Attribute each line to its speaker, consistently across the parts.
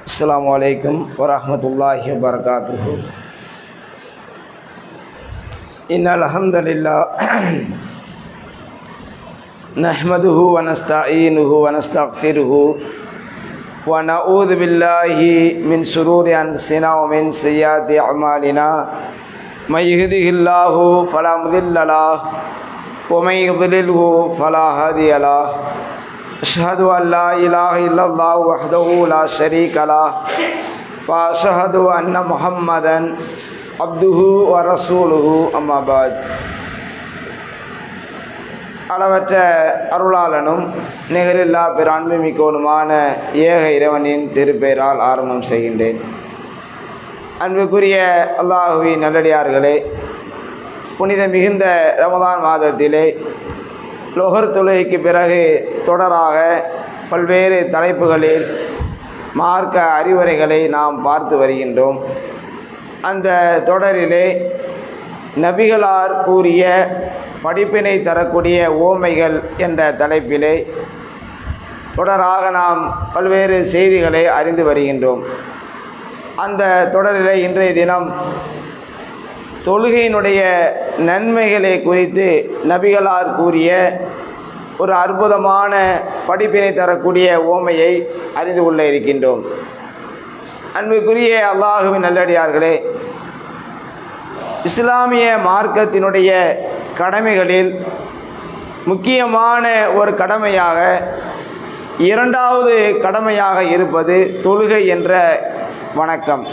Speaker 1: அஸ்ஸலாமு அலைக்கும் வரஹ்மத்துல்லாஹி வபரகாத்துஹு. இன்னல் ஹம்தலில்லாஹ் நஹ்மதுஹு வ நஸ்தஈனுஹு வ நஸ்தக்ஃபிருஹு வ நஊது பில்லாஹி மின் ஷுரூரி அன்ஃபுஸினா வ மின் ஸய்யிஆத்தி அமாலினா மை யஹ்திஹில்லாஹு ஃபலா முதில்ல லஹு வ மை யுضللஹு ஃபலா ஹாதிய லஹு. அஷ்ஹது அன் லா இலாஹ இல்லல்லாஹு வஹ்தஹு லா ஷரீக லஹு வ அஷ்ஹது அன்ன முஹம்மதன் அப்துஹு வ ரசூலுஹு. அம்மா பஅத். அளவற்ற அருளாளனும் நிகரில்லா பிரான்மை மிக்கவனுமான ஏக இறைவனின் திருப்பெயரால் ஆரம்பம் செய்கின்றேன். அன்புக்குரிய அல்லாஹுவின் நல்லடியார்களே, புனித மிகுந்த ரமதான் மாதத்திலே லொஹர் தொழுகைக்கு பிறகு தொடராக பல்வேறு தலைப்புகளில் மார்க்க அறிவுரைகளை நாம் பார்த்து வருகின்றோம். அந்த தொடரிலே நபிகளார் கூறிய படிப்பினை தரக்கூடிய ஓமைகள் என்ற தலைப்பிலே தொடராக நாம் பல்வேறு செய்திகளை அறிந்து வருகின்றோம். அந்த தொடரிலே இன்றைய தினம் தொழுகையினுடைய நன்மைகளை குறித்து நபிகளார் கூறிய ஒரு அற்புதமான படிப்பினை தரக்கூடிய ஓமையை அறிந்து கொள்ள இருக்கின்றோம். அன்புக்குரிய அல்லாஹுவின் நல்லடியார்களே, இஸ்லாமிய மார்க்கத்தினுடைய கடமைகளில் முக்கியமான ஒரு கடமையாக, இரண்டாவது கடமையாக இருப்பது தொழுகை என்ற வணக்கம்.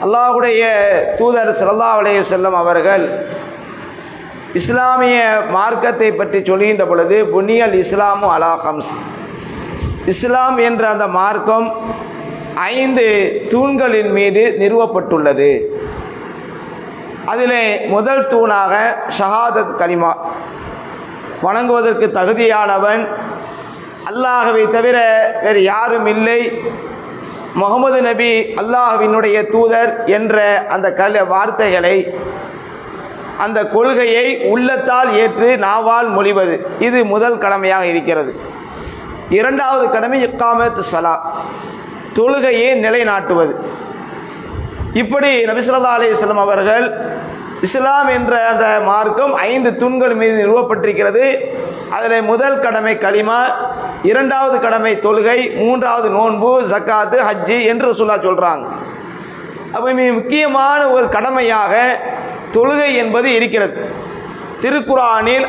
Speaker 1: அல்லாஹ்வுடைய தூதர் ஸல்லல்லாஹு அலைஹி வஸல்லம் அவர்கள் இஸ்லாமிய மார்க்கத்தை பற்றி சொல்கின்ற பொழுது புனியல் இஸ்லாமு அலா ஹம்ஸ், இஸ்லாம் என்ற அந்த மார்க்கம் 5 தூண்களின் மீது நிறுவப்பட்டுள்ளது. அதிலே முதல் தூணாக ஷஹாதத் கலிமா, வணங்குவதற்கு தகுதியானவன் அல்லாஹ்வை தவிர வேறு யாரும் இல்லை, முகமது நபி அல்லாஹ்வினுடைய தூதர் என்ற அந்த வார்த்தைகளை, அந்த கொள்கையை உள்ளத்தால் ஏற்று நாவால் மொழிவது, இது முதல் கடமையாக இருக்கிறது. இரண்டாவது கடமை இக்காமத் ஸலா, தொழுகையை நிலைநாட்டுவது. இப்படி நபி ஸல்லல்லாஹு அலைஹி வஸல்லம் அவர்கள் இஸ்லாம் என்ற அந்த மார்க்கம் 5 தூண்கள் மீது நிறுவப்பட்டிருக்கிறது. அதில் முதல் கடமை கலிமா, இரண்டாவது கடமை தொழுகை, மூன்றாவது நோன்பு, ஜக்காத்து, ஹஜ்ஜி என்று ரசூலுல்லாஹ் சொல்கிறாங்க. அப்போ மிக முக்கியமான ஒரு கடமையாக தொழுகை என்பது இருக்கிறது. திருக்குர்ஆனில்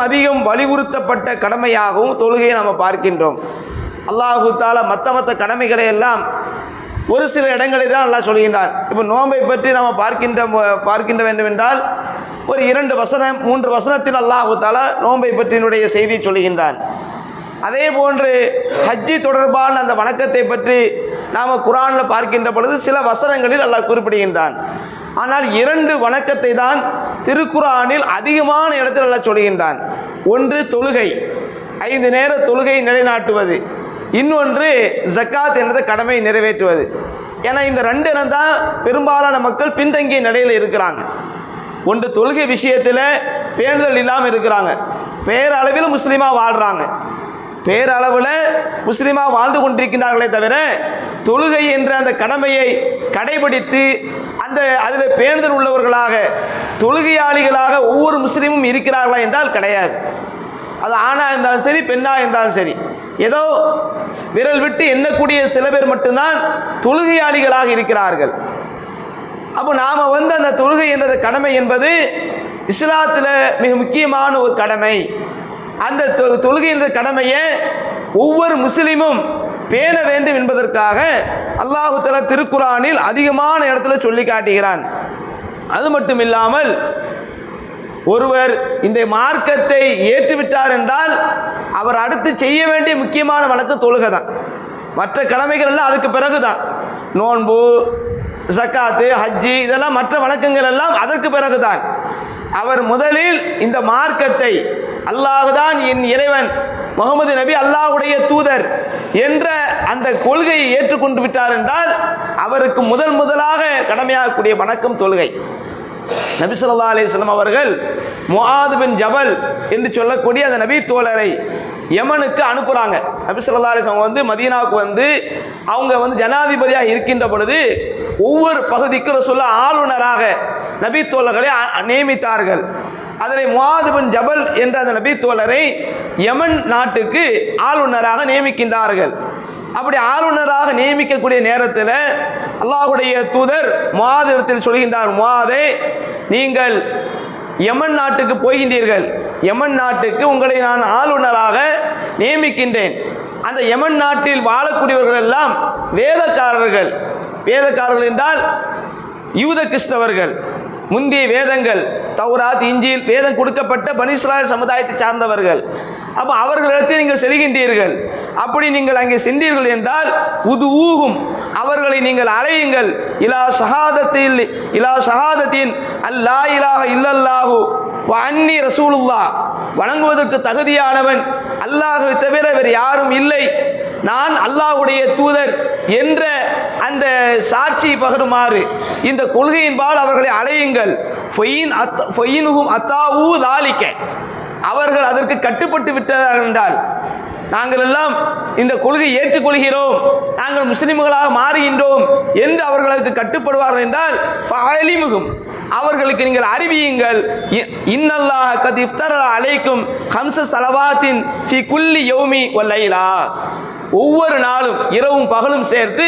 Speaker 1: அதிகம் வலியுறுத்தப்பட்ட கடமையாகவும் தொழுகையை நாம் பார்க்கின்றோம். அல்லாஹு தஆலா மற்ற கடமைகளை எல்லாம் ஒரு சில இடங்களில் தான் அல்லாஹ் சொல்கின்றான். இப்போ நோன்பை பற்றி நாம் பார்க்கின்ற வேண்டும் என்றால் ஒரு 2 வசனம் 3 வசனத்தில் அல்லாஹு தஆலா நோன்பை பற்றினுடைய செய்தி சொல்கின்றான். அதே போன்று ஹஜ்ஜி தொடர்பான அந்த வணக்கத்தை பற்றி நாம் குர்ஆனில் பார்க்கின்ற பொழுது சில வசனங்களில் அல்லாஹ் குறிப்பிடுகின்றான். ஆனால் 2 வணக்கத்தை தான் திருக்குர்ஆனில் அதிகமான இடத்தில் அல்லாஹ் சொல்கின்றான். ஒன்று தொழுகை, 5 நேர தொழுகை நிலைநாட்டுவது, இன்னொன்று ஜக்காத் என்ற கடமை நிறைவேற்றுவது. ஏன்னா இந்த 2 இடம் தான் பெரும்பாலான மக்கள் பின்தங்கிய நிலையில் இருக்கிறாங்க. ஒன்று தொழுகை விஷயத்தில் பேணுதல் இல்லாமல் இருக்கிறாங்க, பேரளவில் முஸ்லீமாக வாழ்கிறாங்க, பேரளவில் முஸ்லீமாக வாழ்ந்து கொண்டிருக்கின்றார்களே தவிர தொழுகை என்ற அந்த கடமையை கடைபிடித்து அதில் பேணுதல் உள்ளவர்களாக, தொழுகையாளிகளாக ஒவ்வொரு முஸ்லீமும் இருக்கிறார்களா என்றால் கிடையாது. அது ஆணாக இருந்தாலும் சரி, பெண்ணாக இருந்தாலும் சரி, ஏதோ விரல் விட்டு எண்ணக்கூடிய சில பேர் மட்டும்தான் தொழுகையாளிகளாக இருக்கிறார்கள். அப்போ நாம் அந்த தொழுகை என்ற கடமை என்பது இஸ்லாத்தில் மிக முக்கியமான ஒரு கடமை. அந்த தொழுகை என்ற கடமையை ஒவ்வொரு முஸ்லீமும் பேண வேண்டும் என்பதற்காக அல்லாஹு தஆலா திருக்குர்ஆனில் அதிகமான இடத்துல சொல்லி காட்டுகிறான். அது மட்டும் இல்லாமல் ஒருவர் இந்த மார்க்கத்தை ஏற்றுவிட்டார் என்றால் அவர் அடுத்து செய்ய வேண்டிய முக்கியமான வணக்கம் தொழுகை தான். மற்ற கடமைகள் எல்லாம் அதுக்கு பிறகு தான். நோன்பு, ஜக்காத்து, ஹஜ்ஜி இதெல்லாம் மற்ற வணக்கங்கள் எல்லாம் அதற்கு பிறகு தான். அவர் முதலில் இந்த மார்க்கத்தை, அல்லாஹ்தான் என் இறைவன், முகமது நபி அல்லாஹ்வுடைய தூதர் என்ற அந்த கொள்கையை ஏற்றுக்கொண்டு விட்டார் என்றால் அவருக்கு முதலாக கடமையாகக்கூடிய வணக்கம் தொழுகை. நபி ஸல்லல்லாஹு அலைஹி வஸல்லம் அவர்கள் முஆத் பின் ஜபல் என்று சொல்லக்கூடிய அந்த நபி தோழரை யமனுக்கு அனுப்புகிறாங்க. நபி ஸல்லல்லாஹு அலைஹி வஸல்லம் வந்து மதீனாவுக்கு வந்து அவங்க வந்து ஜனாதிபதியாக இருக்கின்ற பொழுது ஒவ்வொரு பகுதிக்கும் ரசூலுல்லாஹ் ஆளுநராக நபி தோழர்களை நியமித்தார்கள். அதில் முஆது பின் ஜபல் என்ற அந்த நபி தோழரை யமன் நாட்டுக்கு ஆளுநராக நியமிக்கின்றார்கள். அப்படி ஆளுநராக நியமிக்கக்கூடிய நேரத்தில் அல்லாஹ்வுடைய தூதர் முஆதிடத்தில் சொல்கின்றார், முஆதே, நீங்கள் யமன் நாட்டுக்கு போகின்றீர்கள், யமன் நாட்டுக்கு உங்களை நான் ஆளுநராக நியமிக்கின்றேன். அந்த யமன் நாட்டில் வாழக்கூடியவர்கள் எல்லாம் வேதக்காரர்கள். வேதக்காரர்கள் என்றால் யூத கிறிஸ்தவர்கள். முந்தைய வேதங்கள் தௌராத், இஞ்சில் வேதம் கொடுக்கப்பட்ட பனி இஸ்ராயேல் சமுதாயத்தை சார்ந்தவர்கள். அப்போ அவர்களிடத்தில் நீங்கள் செல்கின்றீர்கள். அப்படி நீங்கள் அங்கே சென்றீர்கள் என்றால் உதுஊஹும், அவர்களை நீங்கள் அழையுங்கள், இலா ஷஹாதத்தின் அல்லா இலாஹ இல்லல்லாஹு வ அன்னி ரசூலுல்லாஹ், வணங்குவதற்கு தகுதியானவன் அல்லாஹ்வை தவிர வேறு யாரும் இல்லை, நான் அல்லாஹ்வுடைய தூதர் என்ற அந்த சாட்சி பகருமாறு இந்த கொள்கையின்பால் அவர்களை அழையுங்கள். அவர்கள் அதற்கு கட்டுப்பட்டு விட்டார்கள் என்றால், நாங்கள் எல்லாம் இந்த கொள்கை ஏற்றுக்கொள்கிறோம், நாங்கள் முஸ்லிம்களாக மாறுகின்றோம் என்று அவர்களுக்கு கட்டுப்படுவார்கள் என்றால் ஃபஅலிமுகும், அவர்களுக்கு நீங்கள் அறிவியுங்கள், இன்னல்லாஹ கத் இஃப்தர அலைக்கும் ஹம்ஸ ஸலவாத்தின் ஃபி குல்லி யௌமி வ லைலா, ஒவ்வொரு நாளும் இரவும் பகலும் சேர்த்து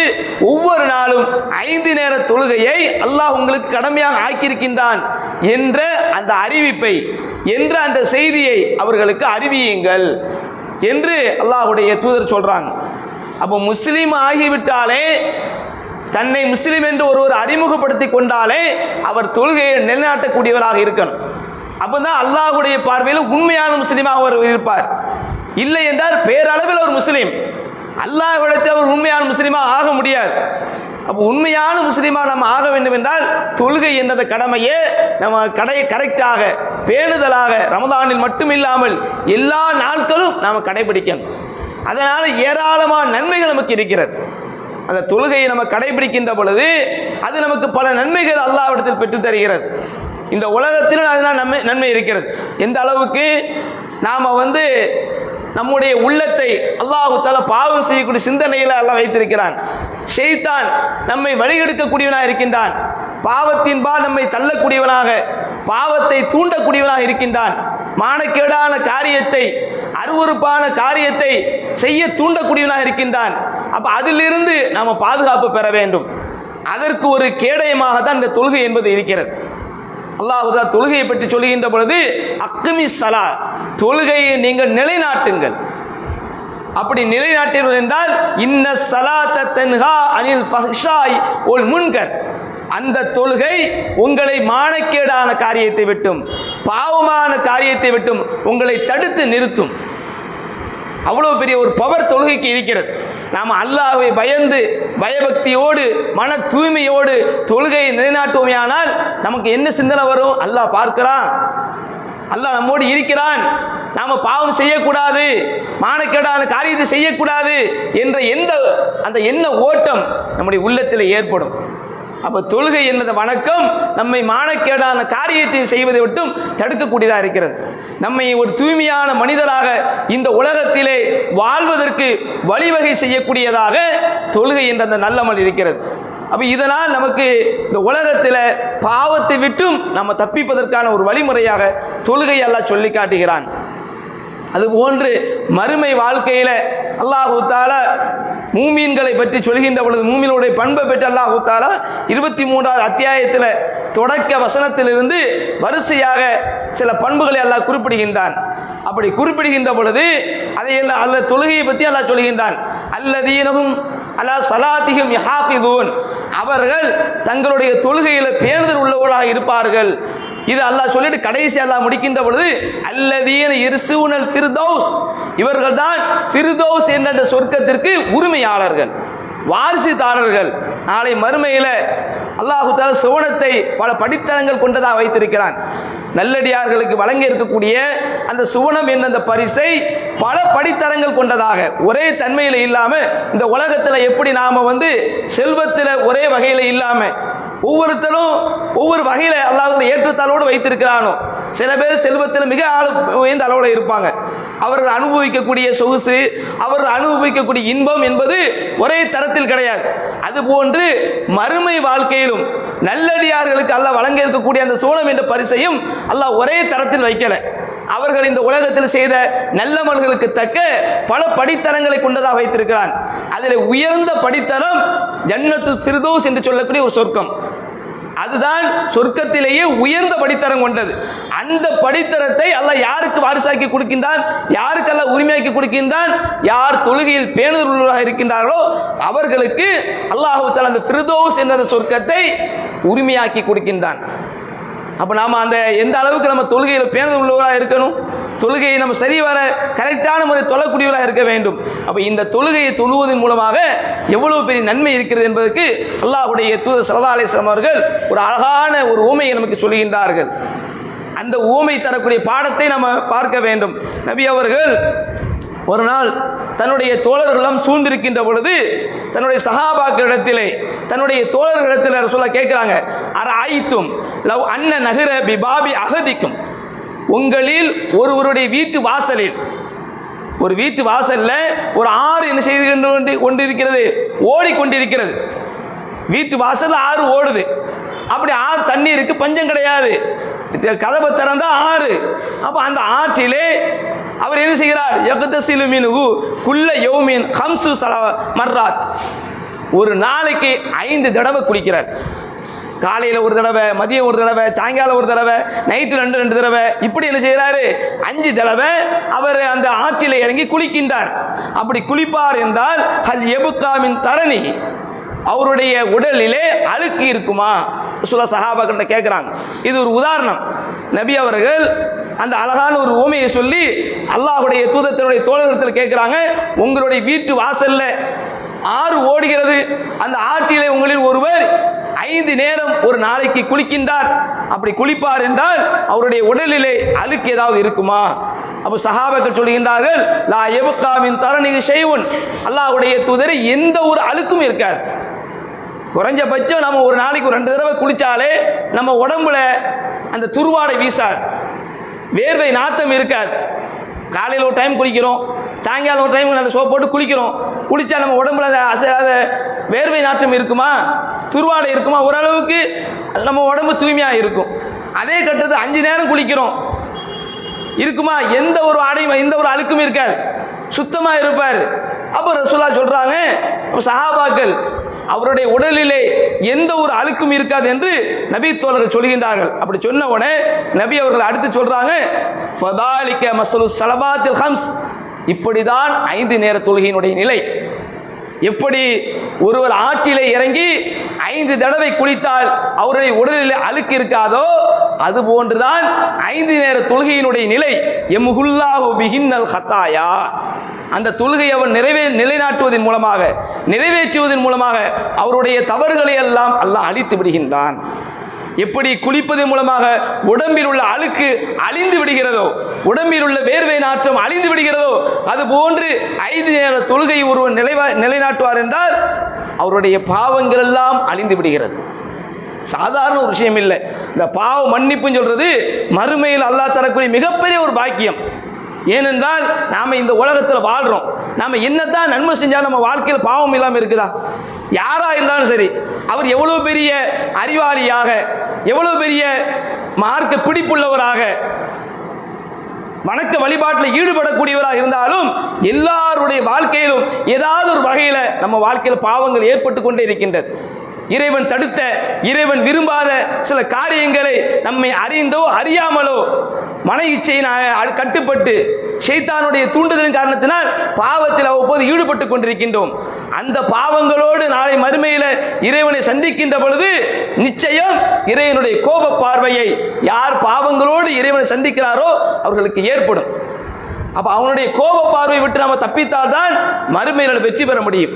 Speaker 1: ஒவ்வொரு நாளும் 5 நேர தொழுகையை அல்லாஹ் உங்களுக்கு கடமையாக ஆக்கியிருக்கின்றான் என்ற அந்த அறிவிப்பை, என்ற அந்த செய்தியை அவர்களுக்கு அறிவியுங்கள் என்று அல்லாஹ்வுடைய தூதர் சொல்றாங்க. அப்போ முஸ்லீம் ஆகிவிட்டாலே, தன்னை முஸ்லீம் என்று ஒருவர் அறிமுகப்படுத்தி கொண்டாலே அவர் தொழுகையை நிலைநாட்டக்கூடியவராக இருக்கணும். அப்போதான் அல்லாஹ்வுடைய பார்வையில் உண்மையான முஸ்லீமாக அவர் இருப்பார். இல்லை என்றால் பேரளவில் ஒரு முஸ்லீம், அல்லாஹ்விடத்தில் அவர் உண்மையான முஸ்லீமாக ஆக முடியாது. அப்போ உண்மையான முஸ்லீமாக நம்ம ஆக வேண்டும் என்றால் தொழுகை என்ற கடமையே நம்ம கரெக்டாக பேணுதலாக ரமதானில் மட்டும் இல்லாமல் எல்லா நாட்களும் நாம் கடைபிடிக்கணும். அதனால் ஏராளமான நன்மைகள் நமக்கு இருக்கிறது. அந்த தொழுகையை நம்ம கடைபிடிக்கின்ற பொழுது அது நமக்கு பல நன்மைகள் அல்லாஹ்விடத்தில் பெற்றுத் தருகிறது. இந்த உலகத்திலும் அதனால் நன்மை இருக்கிறது. எந்த அளவுக்கு நாம் வந்து நம்முடைய உள்ளத்தை அல்லாஹ் தஆலா பாவம் செய்யக்கூடிய சிந்தனையில் அல்லாஹ் வைத்திருக்கிறான். ஷைத்தான் நம்மை வழிகெடுக்கக்கூடியவனாக இருக்கின்றான். பாவத்தின்பால் நம்மை தள்ளக்கூடியவனாக, பாவத்தை தூண்டக்கூடியவனாக இருக்கின்றான். மானக்கேடான காரியத்தை, அருவருப்பான காரியத்தை செய்ய தூண்டக்கூடியவனாக இருக்கின்றான். அப்போ அதிலிருந்து நாம் பாதுகாப்பு பெற வேண்டும். அதற்கு ஒரு கேடயமாக தான் இந்த தொழுகை என்பது இருக்கிறது. அல்லாஹ் தொழுகையை பற்றி சொல்கின்ற பொழுது அக்மி ஸலா, தொழுகையை நீங்கள் நிலைநாட்டுங்கள். அப்படி நிலைநாட்டீர்கள் என்றால் இன்ன ஸலாத்த தன்ஹா அனில் ஃபஹ்ஷாய் வல் முன்கர், அந்த தொழுகை உங்களை மானக்கேடான காரியத்தை விட்டும் பாவமான காரியத்தை விட்டும் உங்களை தடுத்து நிறுத்தும். அவ்வளவு பெரிய ஒரு பவர் தொழுகைக்கு இருக்கிறது. நாம் அல்லாஹ்வை பயந்து பயபக்தியோடு மன தூய்மையோடு தொழுகையை நிலைநாட்டுவோமே ஆனால் நமக்கு என்ன சிந்தனை வரும்? அல்லாஹ் பார்க்கிறான், அல்லாஹ் நம்மோடு இருக்கிறான், நாம் பாவம் செய்யக்கூடாது, மானக்கேடான காரியத்தை செய்யக்கூடாது என்ற அந்த எண்ண ஓட்டம் நம்முடைய உள்ளத்தில் ஏற்படும். அப்போ தொழுகை என்ற வணக்கம் நம்மை மானக்கேடான காரியத்தை செய்வதை விட்டும் தடுக்கக்கூடியதாக இருக்கிறது. நம்மை ஒரு தூய்மையான மனிதராக இந்த உலகத்திலே வாழ்வதற்கு வழிவகை செய்யக்கூடியதாக தொழுகை என்ற அந்த நல்லமல் இருக்கிறது. அப்போ இதனால் நமக்கு இந்த உலகத்தில் பாவத்தை விட்டும் நம்ம தப்பிப்பதற்கான ஒரு வழிமுறையாக தொழுகை அல்லாஹ் சொல்லி காட்டுகிறான். அதுபோன்று மறுமை வாழ்க்கையில் அல்லாஹ் தஆலா மூமீன்களை பற்றி சொல்கின்ற பொழுது மூமீனுடைய பண்பை பெற்று அல்லாஹ் தஆலா 23வது அத்தியாயத்தில் தொடக்க வசனத்திலிருந்து வரிசையாக சில பண்புகளை அல்லாஹ் குறிப்பிடுகின்றான். அப்படி குறிப்பிடுகின்ற பொழுது அதையெல்லாம் அல்லாஹ் தொழுகையை பற்றி அல்லாஹ் சொல்கின்றான். அல்லதீனஹும் அலா ஸலாத்திஹிம் யஹாஃபிதூன், அவர்கள் தங்களுடைய தொழுகையில் பேணுதல் உள்ளவர்களாக இருப்பார்கள். இது அல்லாஹ் சொல்லிட்டு கடைசி அல்லாஹ் முடிக்கின்ற பொழுது அல்லதீன யர்ஸூனல் ஃபிர்தௌஸ், இவர்கள் தான் ஃபிர்தௌஸ் என்ற அந்த சொர்க்கத்திற்கு உரிமையாளர்கள், வாரிசுதாரர்கள். நாளை மறுமையில் அல்லாஹ் தஆலா சுவனத்தை பல படித்தரங்கள் கொண்டதாக வைத்திருக்கிறான். நல்லடியார்களுக்கு வழங்க இருக்கக்கூடிய அந்த சுவனம் என்ற அந்த பரிசை பல படித்தரங்கள் கொண்டதாக, ஒரே தன்மையில் இல்லாமல் இந்த உலகத்தில் எப்படி நாம் செல்வத்தில் ஒரே வகையில் இல்லாமல் ஒவ்வொருத்தரும் ஒவ்வொரு வகையில் அல்லாஹ் ஏற்றத்தாழோடு வைத்திருக்கிறானோ, சில பேர் செல்வத்தில் மிக உயர்ந்த அளவில் இருப்பாங்க, அவர்கள் அனுபவிக்கக்கூடிய சொகுசு, அவர்கள் அனுபவிக்கக்கூடிய இன்பம் என்பது ஒரே தரத்தில் கிடையாது. அதுபோன்று மறுமை வாழ்க்கையிலும் நல்லடியார்களுக்கு அல்லாஹ் வழங்க இருக்கக்கூடிய அந்த சோனம் என்ற பரிசையும் அல்லாஹ் ஒரே தரத்தில் வைக்கல. அவர்கள் இந்த உலகத்தில் செய்த நல்லமல்களுக்கு தக்க பல படித்தரங்களை கொண்டதாக வைத்திருக்கிறான். அதில் உயர்ந்த படித்தரம் ஜன்னத்துல் ஃபிர்தௌஸ் என்று சொல்லக்கூடிய ஒரு சொர்க்கம். அதுதான் சொர்க்கத்திலேயே உயர்ந்த படித்தரம் கொண்டது. அந்த படித்தரத்தை அல்லாஹ் யாருக்கு வாரிசாக்கி கொடுக்கின்றான், யாருக்கு அல்லாஹ் உரிமையாக்கி கொடுக்கின்றான்? யார் தொழுகையில் பேணுதலுள்ளவராக இருக்கின்றார்களோ அவர்களுக்கு அல்லாஹ் தஆலா அந்த ஃபிர்தௌஸ் என்ற சொர்க்கத்தை உரிமையாக்கி கொடுக்கின்றான். அப்போ நாம் அந்த எந்த அளவுக்கு நம்ம தொழுகையில் பேணுதல் உள்ளவராக இருக்கணும், தொழுகையை நம்ம சரிவர கரெக்டான முறை தொழக்கூடியவராக இருக்க வேண்டும். அப்போ இந்த தொழுகையை தொழுவதன் மூலமாக எவ்வளவு பெரிய நன்மை இருக்கிறது என்பதற்கு அல்லாஹ்வுடைய தூதர் ஸல்லல்லாஹு அலைஹி வஸல்லம் அவர்கள் ஒரு அழகான ஒரு ஊமையை நமக்கு சொல்கின்றார்கள். அந்த ஊமை தரக்கூடிய பாடத்தை நம்ம பார்க்க வேண்டும். நபி அவர்கள் ஒரு நாள் தன்னுடைய தோழர்களும் சூழ்ந்திருக்கின்ற பொழுது தன்னுடைய சஹாபாக்களிடத்திலே தன்னுடைய தோழர்களிடத்தில் ரசூலுல்லாஹ் கேட்குறாங்க, அரஐத்தும் லவ் அன்ன நஹர பிபாபி அஹதிக்கும், உங்களில் ஒருவருடைய வீட்டு வாசலில், ஒரு வீட்டு வாசலில் ஒரு ஆறு என்ன செய்து கொண்டிருக்கிறது, ஓடிக்கொண்டிருக்கிறது. வீட்டு வாசலில் ஆறு ஓடுது. அப்படி ஆறு தண்ணீருக்கு பஞ்சம் கிடையாது, கதவை திறந்தா ஆறு. அப்போ அந்த ஆற்றிலே அவர் என்ன செய்கிறார், யக்தஸிலு மின்ஹு குல்ல யௌமின் ஹம்சு மர்ராத், ஒரு நாளைக்கு 5 தடவை குளிக்கிறார். காலையில் ஒரு தடவை, மதியம் ஒரு தடவை, சாயங்காலம் ஒரு தடவை, நைட்டு 2 தடவை, இப்படி என்ன செய்கிறாரு, 5 தடவை அவர் அந்த ஆற்றில் இறங்கி குளிக்கின்றார். அப்படி குளிப்பார் என்றால் ஹல் யபுகா மின் தரணி, அவருடைய உடலிலே அழுக்கு இருக்குமா? ரசூலுல்லாஹ் சஹாபாக்கிட்ட கேட்குறாங்க. இது ஒரு உதாரணம். நபி அவர்கள் அந்த அழகான ஒரு ஊமையை சொல்லி அல்லாஹ்வுடைய தூதத்தினுடைய தோழர்கள் கேட்குறாங்க, உங்களுடைய வீட்டு வாசல்ல ஆறு ஓடுகிறது, அந்த ஆற்றிலே உங்களில் ஒருவர் 5 நேரம் ஒரு நாளைக்கு குளிக்கின்றார். அப்படி குளிப்பார் என்றால் அவருடைய உடலிலே அழுக்கு ஏதாவது இருக்குமா? அப்போ சஹாபாக்கள் சொல்கின்றார்கள், லா யபுகா மின் தரணிஹி ஷைஉன், அல்லாஹ்வுடைய தூதரே எந்த ஒரு அழுக்கும் இருக்காது. குறைஞ்சபட்சம் நம்ம ஒரு நாளைக்கு 2 தடவை குளித்தாலே நம்ம உடம்புல அந்த துர்வாடை வீசாது, வேர்வை நாத்தம் இருக்காது. காலையில் ஒரு டைம் குளிக்கிறோம், சாயங்காலம் ஒரு டைம் நல்ல சோப் போட்டு குளிக்கிறோம். குளித்தா நம்ம உடம்புல அந்த வேர்வை நாற்றம் இருக்குமா, துர்வாடை இருக்குமா? ஓரளவுக்கு நம்ம உடம்பு தூய்மையாக இருக்கும். அதே கட்டத்து 5 நேரம் குளிக்கிறோம், இருக்குமா? எந்த ஒரு ஆடையும் எந்த ஒரு அழுக்கும் இருக்காது, சுத்தமாக இருப்பார். அப்போ ரசூலுல்லாஹ் சொல்கிறாங்க, சஹாபாக்கள் அவருடைய உடலிலே எந்த ஒரு அழுக்கும் இருக்காது என்று நபி தோழர்கள் சொல்கின்றார்கள். அப்படி சொன்ன உடனே நபி அவர்கள் அடுத்து சொல்றாங்க, ஃபதாலிக மஸ்லு ஸலவாத்தில் ஹம்ஸ், இப்படிதான் 5 நேர தொழுகையினுடைய நிலை. எப்படி ஒருவர் ஆற்றிலே இறங்கி 5 தடவை குளித்தால் அவருடைய உடலில் அழுக்கு இருக்காதோ, அது போன்றுதான் 5 நேர தொழுகையினுடைய நிலை. எம்ஹுல்லாஹு பிஹின்னல் ஹத்தாயா, அந்த தொழுகை அவர் நிலைநாட்டுவதன் மூலமாக, நிறைவேற்றுவதன் மூலமாக அவருடைய தவறுகளை எல்லாம் அல்லாஹ் அழித்து விடுகின்றான். எப்படி குளிப்பதன் மூலமாக உடம்பில் உள்ள அழுக்கு அழிந்து விடுகிறதோ, உடம்பில் உள்ள வேர்வை நாற்றம் அழிந்து விடுகிறதோ, அது போன்று 5 நேர தொழுகை ஒருவர் நிலைநாட்டுவார் என்றால் அவருடைய பாவங்கள் எல்லாம் அழிந்து விடுகிறது. சாதாரண ஒரு விஷயம் இல்லை. இந்த பாவ மன்னிப்புன்னு சொல்றது மறுமையில் அல்லாஹ் தரக்கூடிய மிகப்பெரிய ஒரு பாக்கியம். ஏனென்றால் நாம் இந்த உலகத்தில் வாழ்கிறோம், நாம் என்னதான் நன்மை செஞ்சால் நம்ம வாழ்க்கையில் பாவம் இல்லாமல் இருக்குதா? யாராக இருந்தாலும் சரி, அவர் எவ்வளோ பெரிய அறிவாளியாக, எவ்வளோ பெரிய மார்க்க பிடிப்புள்ளவராக, வணக்க வழிபாட்டில் ஈடுபடக்கூடியவராக இருந்தாலும் எல்லாருடைய வாழ்க்கையிலும் ஏதாவது ஒரு வகையில் நம்ம வாழ்க்கையில் பாவங்கள் ஏற்பட்டு கொண்டே இருக்கின்றது. இறைவன் தடுத்த, இறைவன் விரும்பாத சில காரியங்களை நம்மை அறிந்தோ அறியாமலோ மன இச்சையின் கட்டுப்பட்டு ஷைத்தானுடைய தூண்டுதலின் காரணத்தினால் பாவத்தில் அவ்வப்போது ஈடுபட்டு கொண்டிருக்கின்றோம். அந்த பாவங்களோடு நாளை மறுமையில் இறைவனை சந்திக்கின்ற பொழுது நிச்சயம் இறைவனுடைய கோப பார்வையை யார் பாவங்களோடு இறைவனை சந்திக்கிறாரோ அவர்களுக்கு ஏற்படும். அப்போ அவனுடைய கோப பார்வை விட்டு நம்ம தப்பித்தால்தான் மறுமையில் வெற்றி பெற முடியும்.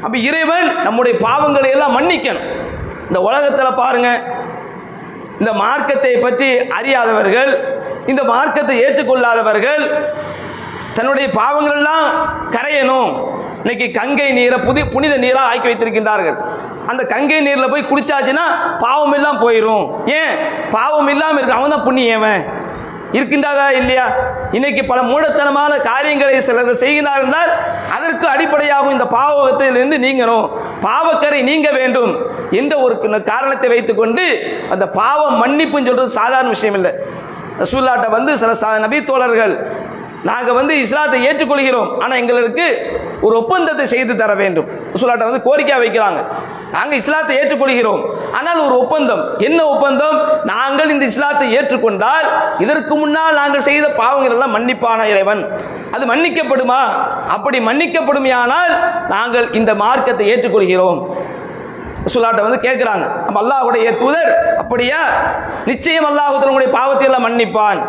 Speaker 1: அப்போ இறைவன் நம்முடைய பாவங்களை எல்லாம் மன்னிக்கணும். இந்த உலகத்தில் பாருங்க, இந்த மார்க்கத்தை பற்றி அறியாதவர்கள், இந்த மார்க்கத்தை ஏற்றுக்கொள்ளாதவர்கள் தன்னுடைய பாவங்கள் எல்லாம் கரையணும், இன்னைக்கு கங்கை நீரை புனித நீராக ஆக்கி வைத்திருக்கின்றார்கள். அந்த கங்கை நீரில் போய் குடிச்சாச்சுன்னா பாவம் எல்லாம் போயிடும். ஏன்? பாவம் இல்லாமல் இருக்கு, அவன் தான் புண்ணியவன். இருக்கின்றதா இல்லையா? இன்னைக்கு பல மூடத்தனமான காரியங்களை சிலர்கள் செய்கிறார்கள் என்றால் அதற்கு அடிப்படையாகும் இந்த பாவத்திலிருந்து நீங்கணும், பாவக்கரை நீங்க வேண்டும் என்ற ஒரு காரணத்தை வைத்துக்கொண்டு அந்த பாவம் மன்னிப்புன்னு சொல்றது சாதாரண விஷயம் இல்லை. ரசூலுல்லாஹ்ட்ட சில நபி தோழர்கள் நாங்கள் இஸ்லாத்தை ஏற்றுக்கொள்கிறோம், ஆனால் எங்களுக்கு ஒரு ஒப்பந்தத்தை செய்து தர வேண்டும். ரசூலுல்லாஹ்ட்ட கோரிக்கை வைக்கிறாங்க, நாங்கள் இஸ்லாத்தை ஏற்றுக்கொள்கிறோம், ஆனால் ஒரு ஒப்பந்தம். என்ன ஒப்பந்தம்? நாங்கள் இந்த இஸ்லாத்தை ஏற்றுக்கொண்டால் இதற்கு முன்னால் நாங்கள் செய்த பாவங்கள் எல்லாம் மன்னிப்பான இறைவன், அது மன்னிக்கப்படுமா? அப்படி மன்னிக்கப்படுமையானால் நாங்கள் இந்த மார்க்கத்தை ஏற்றுக்கொள்கிறோம். ரசூலுல்லாஹ்ட்ட கேட்குறாங்க. அப்போ அல்லாஹ்வுடைய தூதர், அப்படியா? நிச்சயம் அல்லாஹ் உங்களுடைய பாவத்தை எல்லாம் மன்னிப்பான்.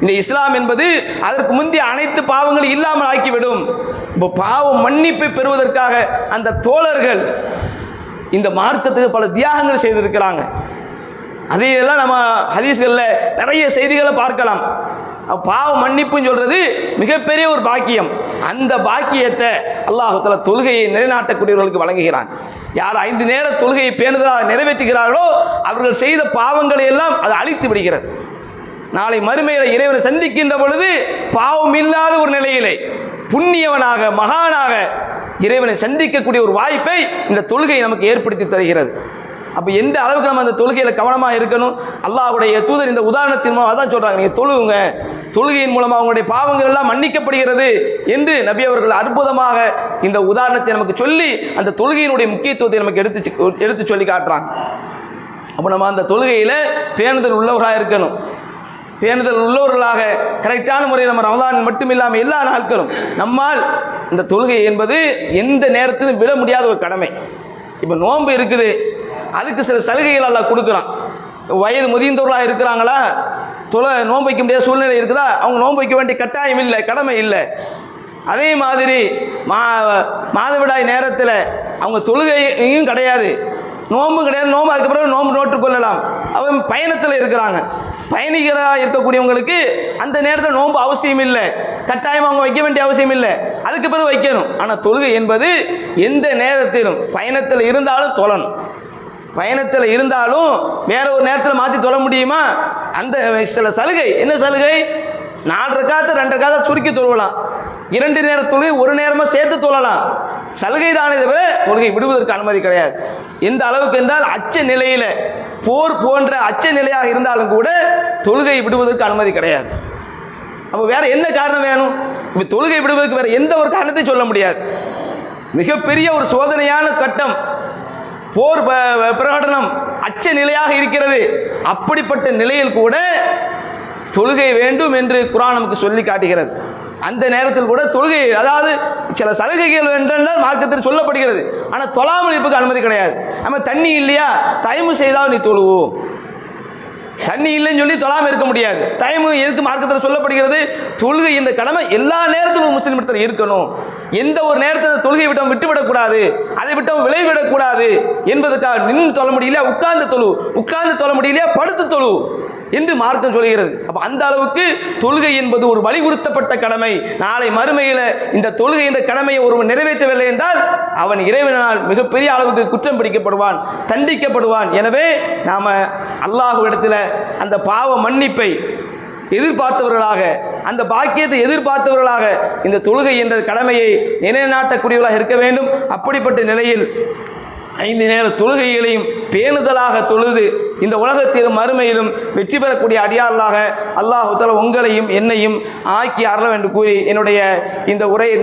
Speaker 1: இந்த இஸ்லாம் என்பது அதற்கு முந்தைய அனைத்து பாவங்களும் இல்லாமல் ஆக்கிவிடும். இப்போ பாவம் மன்னிப்பை பெறுவதற்காக அந்த தோழர்கள் இந்த மார்க்கத்துக்கு பல தியாகங்கள் செய்திருக்கிறாங்க. அதையெல்லாம் நம்ம ஹதீஸ்களில் நிறைய செய்திகளை பார்க்கலாம். பாவம் மன்னிப்புன்னு சொல்றது மிகப்பெரிய ஒரு பாக்கியம். அந்த பாக்கியத்தை அல்லாஹ் தஆலா தொழுகையை நிலைநாட்டக்கூடியவர்களுக்கு வழங்குகிறான். யார் 5 நேர தொழுகையை பேணுதலாக நிறைவேற்றுகிறார்களோ அவர்கள் செய்த பாவங்களை எல்லாம் அது அழித்து விடுகிறது. நாளை மறுமையில் இறைவனை சந்திக்கின்ற பொழுது பாவம் இல்லாத ஒரு நிலையிலே புண்ணியவனாக மகானாக இறைவனை சந்திக்கக்கூடிய ஒரு வாய்ப்பை இந்த தொழுகை நமக்கு ஏற்படுத்தி தருகிறது. அப்போ எந்த அளவுக்கு நம்ம அந்த தொழுகையில் கவனமாக இருக்கணும். அல்லாஹ்வுடைய தூதர் இந்த உதாரணத்தின் மூலம் அதான் சொல்கிறாங்க, நீங்கள் தொழுகுங்க, தொழுகையின் மூலமாக அவங்களுடைய பாவங்கள் எல்லாம் மன்னிக்கப்படுகிறது என்று நபி அவர்கள் அற்புதமாக இந்த உதாரணத்தை நமக்கு சொல்லி அந்த தொழுகையினுடைய முக்கியத்துவத்தை நமக்கு எடுத்து சொல்லி காட்டுறாங்க. அப்போ நம்ம அந்த தொழுகையில் பேணுதல் உள்ளவராக இருக்கணும். பேணுதல் உள்ளவர்களாக கரெக்டான முறையில் நம்ம ரமதான் மட்டும் இல்லாமல் எல்லா நாட்களும் நம்மால் இந்த தொழுகை என்பது எந்த நேரத்திலும் விட முடியாத ஒரு கடமை. இப்போ நோன்பு இருக்குது, அதுக்கு சில சலுகைகள் எல்லாம் கொடுக்குறான். வயது முதிர்ந்தவர்களாக இருக்கிறாங்களா, நோன்பு வைக்க முடியாத சூழ்நிலை இருக்குதா, அவங்க நோன்பு வைக்க வேண்டிய கட்டாயம் இல்லை, கடமை இல்லை. அதே மாதிரி மாதவிடாய் நேரத்தில் அவங்க தொழுகையும் கிடையாது, நோன்பும் கிடையாது. நோன்பு அதுக்கு பிறகு நோன்பு நோட்டு கொள்ளலாம். அவங்க பயணத்தில் இருக்கிறாங்க, பயணிகளாக இருக்கக்கூடியவங்களுக்கு அந்த நேரத்தில் நோன்பு அவசியம் இல்லை, கட்டாயம் அவங்க வைக்க வேண்டிய அவசியம் இல்லை, அதுக்கு பிறகு வைக்கணும். ஆனால் தொழுகை என்பது எந்த நேரத்திலும் பயணத்தில் இருந்தாலும் தொழணும். பயணத்தில் இருந்தாலும் வேற ஒரு நேரத்தில் மாற்றி தொழ முடியுமா? அந்த சில சலுகை. என்ன சலுகை? 4 ரக்காத்தை 2 ரக்காத்தை சுருக்கி தொழலாம், 2 நேர தொழுகை 1 நேரமாக சேர்த்து தொழலாம். சலுகை தானே தவிர தொழுகை விடுவதற்கு அனுமதி கிடையாது. எந்த அளவுக்கு என்றால் அச்ச நிலையில் போர் போன்ற அச்ச நிலையாக இருந்தாலும் கூட தொழுகை விடுவதற்கு அனுமதி கிடையாது. அப்போ வேற என்ன காரணம் வேணும்? இப்போ தொழுகை விடுவதற்கு வேற எந்த ஒரு காரணத்தை சொல்ல முடியாது. மிகப்பெரிய ஒரு சோதனையான கட்டம், போர் பிரகடனம், அச்ச நிலையாக இருக்கிறது. அப்படிப்பட்ட நிலையில் கூட தொழுகை வேண்டும் என்று குர்ஆன் நமக்கு சொல்லி காட்டுகிறது. அந்த நேரத்தில் கூட தொழுகை, அதாவது சில சலுகைகள் என்றால் மார்க்கத்தில் சொல்லப்படுகிறது, ஆனால் தொழாமல் இருப்பதற்கு அனுமதி கிடையாது. நம்ம தண்ணி இல்லையா, தயமு செய்தால் நீ தொழுவோம். தண்ணி இல்லைன்னு சொல்லி தொழாமல் இருக்க முடியாது. தயமு எதுக்கு மார்க்கத்தில் சொல்லப்படுகிறது? தொழுகை இந்த கடமை எல்லா நேரத்திலும் முஸ்லீம் இடத்துல இருக்கணும். எந்த ஒரு நேரத்தில் தொழுகை விட்டுவிடக்கூடாது, அதை விட்டவன் விளைவிடக்கூடாது என்பதற்காக நின்று தொழ முடியலையா உட்கார்ந்து தொழு, உட்கார்ந்து தொழ முடியலையா படுத்து தொழு என்று மார்க்கம் சொல்கிறது. அப்போ அந்த அளவுக்கு தொழுகை என்பது ஒரு வலியுறுத்தப்பட்ட கடமை. நாளை மறுமையில் இந்த தொழுகை என்ற கடமையை ஒருவன் நிறைவேற்றவில்லை என்றால் அவன் இறைவனால் மிகப்பெரிய அளவுக்கு குற்றம் பிடிக்கப்படுவான், தண்டிக்கப்படுவான். எனவே நாம் அல்லாஹ்விடத்தில் அந்த பாவ மன்னிப்பை எதிர்பார்த்தவர்களாக, அந்த பாக்கியத்தை எதிர்பார்த்தவர்களாக இந்த தொழுகை என்ற கடமையை நிலைநாட்டக்கூடியவர்களாக இருக்க வேண்டும். அப்படிப்பட்ட நிலையில் 5 நேர தொழுகைகளையும் பேணுதலாக தொழுது இந்த உலகத்திலும் மறுமையிலும் வெற்றி பெறக்கூடிய அடியார்களாக அல்லாஹ் தஆலா உங்களையும் என்னையும் ஆக்கி அருள வேண்டும் கூறி என்னுடைய இந்த உரையை